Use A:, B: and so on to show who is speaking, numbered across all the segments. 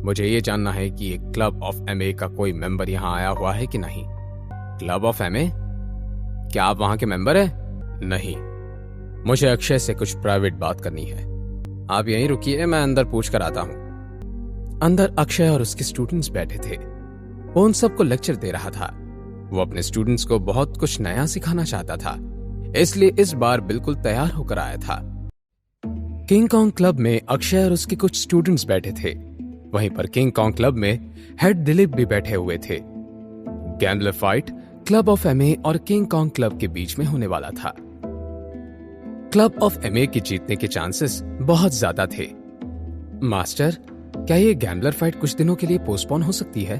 A: मुझे ये जानना है कि ये क्लब ऑफ एमए का कोई मेंबर यहाँ आया हुआ है कि नहीं। Club of MA? क्या आप वहां के मेंबर हैं? नहीं, मुझे अक्षय से कुछ प्राइवेट बात करनी है। आप यहीं रुकिए, मैं अंदर पूछ कर आता हूं। अंदर अक्षय और उसके स्टूडेंट्स बैठे थे। वो उन सबको लेक्चर दे रहा था। वो अपने स्टूडेंट्स को बहुत कुछ नया सिखाना चाहता था, इसलिए इस बार बिल्कुल तैयार होकर आया था। किंग कॉन्ग क्लब में अक्षय और उसके कुछ स्टूडेंट्स बैठे थे। वहीं पर किंग कॉन्ग क्लब में हेड दिलीप भी बैठे हुए थे। Gambler fight club of MA और किंग कॉन्ग क्लब के बीच में होने वाला था। क्लब ऑफ एमए के जीतने के चांसेस बहुत ज्यादा थे। मास्टर, क्या ये गैम्बलर फाइट कुछ दिनों के लिए पोस्टपोन हो सकती है?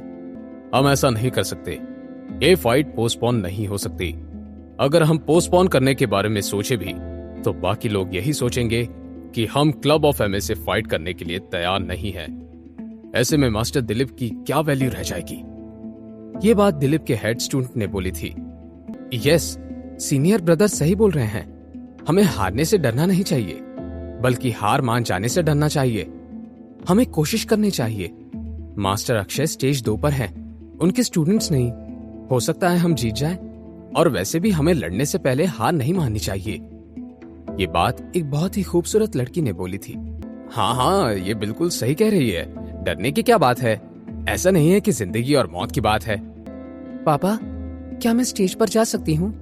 A: हम ऐसा नहीं कर सकते। ये फाइट पोस्टपोन नहीं हो सकती। अगर हम पोस्टपोन करने के बारे में सोचे भी तो बाकी लोग यही सोचेंगे कि हम क्लब ऑफ एमए से फाइट करने के लिए तैयार नहीं हैं। ऐसे में मास्टर दिलीप की क्या वैल्यू रह जाएगी? ये बात दिलीप के हेड स्टूडेंट ने बोली थी। यस, सीनियर ब्रदर सही बोल रहे हैं। हमें हारने से डरना नहीं चाहिए, बल्कि हार मान जाने से डरना चाहिए। हमें कोशिश करनी चाहिए। मास्टर अक्षय स्टेज 2 पर हैं, उनके स्टूडेंट्स नहीं। हो सकता है हम जीत जाएं, और वैसे भी हमें लड़ने से पहले हार नहीं माननी चाहिए। ये बात एक बहुत ही खूबसूरत लड़की ने बोली थी। हाँ, ये बिल्कुल सही कह रही है। डरने की क्या बात है? ऐसा नहीं है कि जिंदगी और मौत की बात है। पापा, क्या मैं स्टेज पर जा सकती हूँ?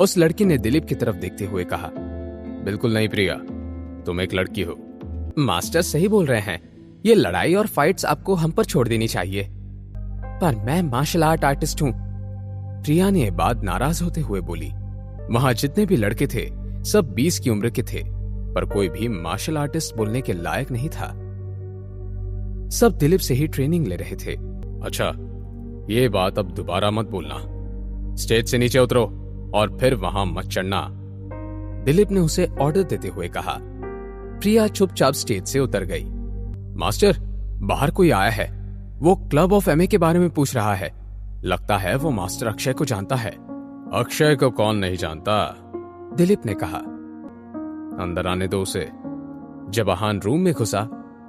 A: उस लड़की ने दिलीप की तरफ देखते हुए कहा। बिल्कुल नहीं प्रिया, तुम एक लड़की हो। मास्टर सही बोल रहे हैं। ये लड़ाई और फाइट्स आपको हम पर छोड़ देनी चाहिए। पर मैं मार्शल आर्ट आर्टिस्ट हूँ। प्रिया ने बात नाराज होते हुए बोली। वहां जितने भी लड़के थे सब 20 की उम्र के थे, पर कोई भी मार्शल आर्टिस्ट बोलने के लायक नहीं था। सब दिलीप से ही ट्रेनिंग ले रहे थे। अच्छा, ये बात अब दोबारा मत बोलना। स्टेज से नीचे उतरो और फिर वहां मत चढ़ना, दिलीप ने उसे ऑर्डर देते हुए कहा। प्रिया चुपचाप स्टेज से उतर गई। मास्टर, बाहर कोई आया है। वो क्लब ऑफ एमए के बारे में पूछ रहा है। लगता है वो मास्टर अक्षय को जानता है। अक्षय को कौन नहीं जानता, दिलीप ने कहा। अंदर आने दो उसे। जब आहान रूम में घुसा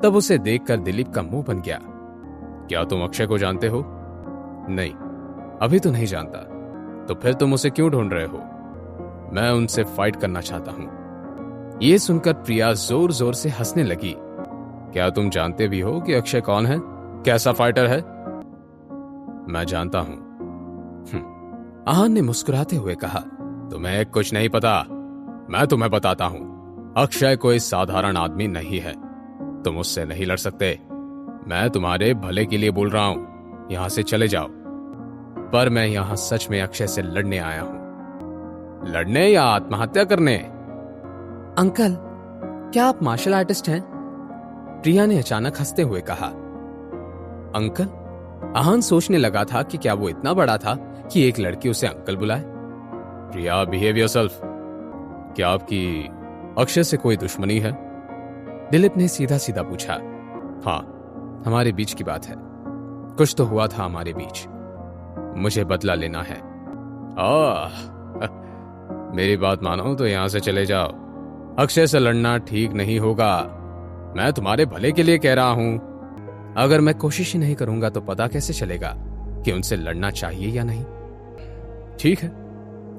A: तब उसे देखकर दिलीप का मुंह बन गया। क्या तुम अक्षय को जानते हो? नहीं, अभी तो नहीं जानता। तो फिर तुम उसे क्यों ढूंढ रहे हो? मैं उनसे फाइट करना चाहता हूं। यह सुनकर प्रिया जोर जोर से हंसने लगी। क्या तुम जानते भी हो कि अक्षय कौन है, कैसा फाइटर है? मैं जानता हूं। आहान ने मुस्कुराते हुए कहा। तुम्हें कुछ नहीं पता, मैं तुम्हें बताता हूं। अक्षय कोई साधारण आदमी नहीं है। तुम उससे नहीं लड़ सकते। मैं तुम्हारे भले के लिए बोल रहा हूं। यहां से चले जाओ। पर मैं यहां सच में अक्षय से लड़ने आया हूं। लड़ने या आत्महत्या करने? अंकल, क्या आप मार्शल आर्टिस्ट हैं? प्रिया ने अचानक हंसते हुए कहा। अंकल? आहान सोचने लगा था कि क्या वो इतना बड़ा था कि एक लड़की उसे अंकल बुलाए। प्रिया, बिहेव योरसेल्फ। क्या आपकी अक्षय से कोई दुश्मनी है? दिलीप ने सीधा सीधा पूछा। हाँ, हमारे बीच की बात है। कुछ तो हुआ था हमारे बीच। मुझे बदला लेना है। मेरी बात मानो तो यहां से चले जाओ। अक्षय से लड़ना ठीक नहीं होगा। मैं तुम्हारे भले के लिए कह रहा हूं। अगर मैं कोशिश ही नहीं करूंगा तो पता कैसे चलेगा कि उनसे लड़ना चाहिए या नहीं? ठीक है,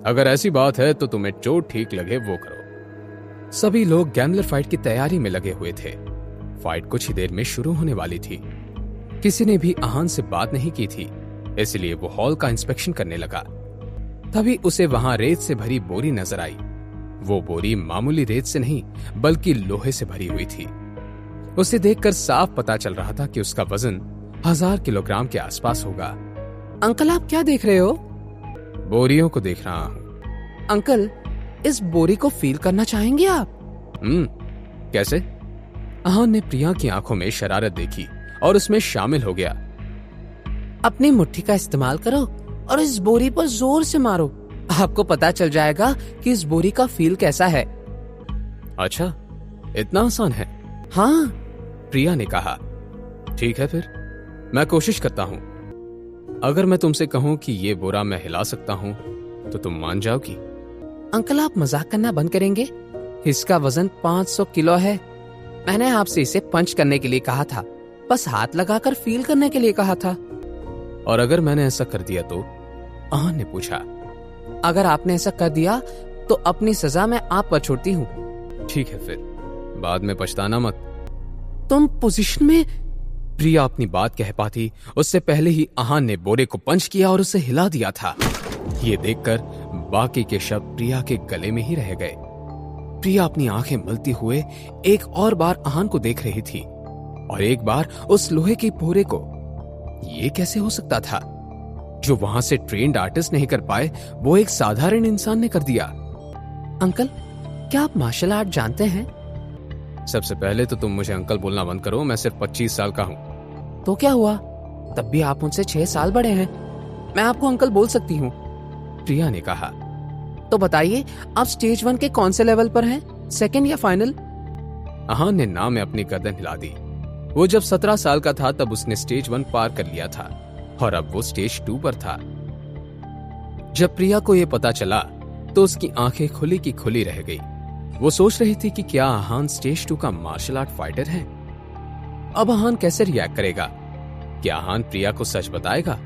A: अगर ऐसी बात है तो तुम्हें जो ठीक लगे वो करो। सभी लोग गैम्बलर फाइट की तैयारी में लगे हुए थे। फाइट कुछ ही देर में शुरू होने वाली थी। किसी ने भी आहान से बात नहीं की थी, इसलिए वो हॉल का इंस्पेक्शन करने लगा। तभी उसे वहां रेत से भरी बोरी नजर आई। वो बोरी मामूली रेत से नहीं बल्कि लोहे से भरी हुई थी। उसे देखकर साफ पता चल रहा था कि उसका वजन 1000 किलोग्राम के आसपास होगा। अंकल, आप क्या देख रहे हो? बोरियों को देख रहा हूं। अंकल, इस बोरी को फील करना चाहेंगे आप? कैसे? आहान ने प्रिया की आंखों में शरारत देखी और उसमें शामिल हो गया। अपनी मुट्ठी का इस्तेमाल करो और इस बोरी पर जोर से मारो। आपको पता चल जाएगा कि इस बोरी का फील कैसा है। अच्छा, इतना आसान है? हाँ, प्रिया ने कहा। ठीक है, फिर मैं कोशिश करता हूं। अगर मैं तुमसे कहूं कि ये बोरा मैं हिला सकता हूं तो तुम मान जाओगी? अंकल, आप मजाक करना बंद करेंगे? इसका वजन 500 किलो है। मैंने आपसे इसे पंच करने के लिए कहा था।
B: बस हाथ लगाकर फील करने के लिए कहा था।
A: और अगर मैंने ऐसा कर दिया तो? आहान ने पूछा।
B: अगर आपने ऐसा कर दिया तो अपनी सजा मैं आप पर छोड़ती हूँ।
A: ठीक है, फिर बाद में पछताना मत।
B: तुम पोजीशन में।
A: प्रिया अपनी बात कह पाती उससे पहले ही आहान ने बोरे को पंच किया और उसे हिला दिया था। ये देखकर बाकी के शब्द प्रिया के गले में ही रह गए। प्रिया अपनी आंखें मलती हुए एक और बार आहान को देख रही थी और एक बार उस लोहे के बोरे को। ये कैसे हो सकता था? जो वहां से ट्रेन्ड आर्टिस्ट नहीं कर पाए वो एक साधारण इंसान ने कर दिया।
B: अंकल, क्या आप मार्शल आर्ट जानते हैं?
A: सबसे पहले तो तुम मुझे अंकल बोलना बंद करो। मैं सिर्फ 25 साल का हूँ।
B: तो क्या हुआ? तब भी आप मुझसे 6 साल बड़े हैं। मैं आपको अंकल बोल सकती हूँ।
A: प्रिया ने कहा।
B: तो बताइए, आप स्टेज 1 के कौन से लेवल पर हैं? सेकंड या फाइनल?
A: आहान ने ना में अपनी गर्दन हिला दी। वो जब 17 साल का था तब उसने स्टेज 1 पार कर लिया था और अब वो स्टेज 2 पर था। जब प्रिया को यह पता चला तो उसकी आंखें खुली की खुली रह गई। वो सोच रही थी कि क्या आहान स्टेज 2 का मार्शल आर्ट फाइटर है। अब आहान कैसे रिएक्ट करेगा? क्या आहान प्रिया को सच बताएगा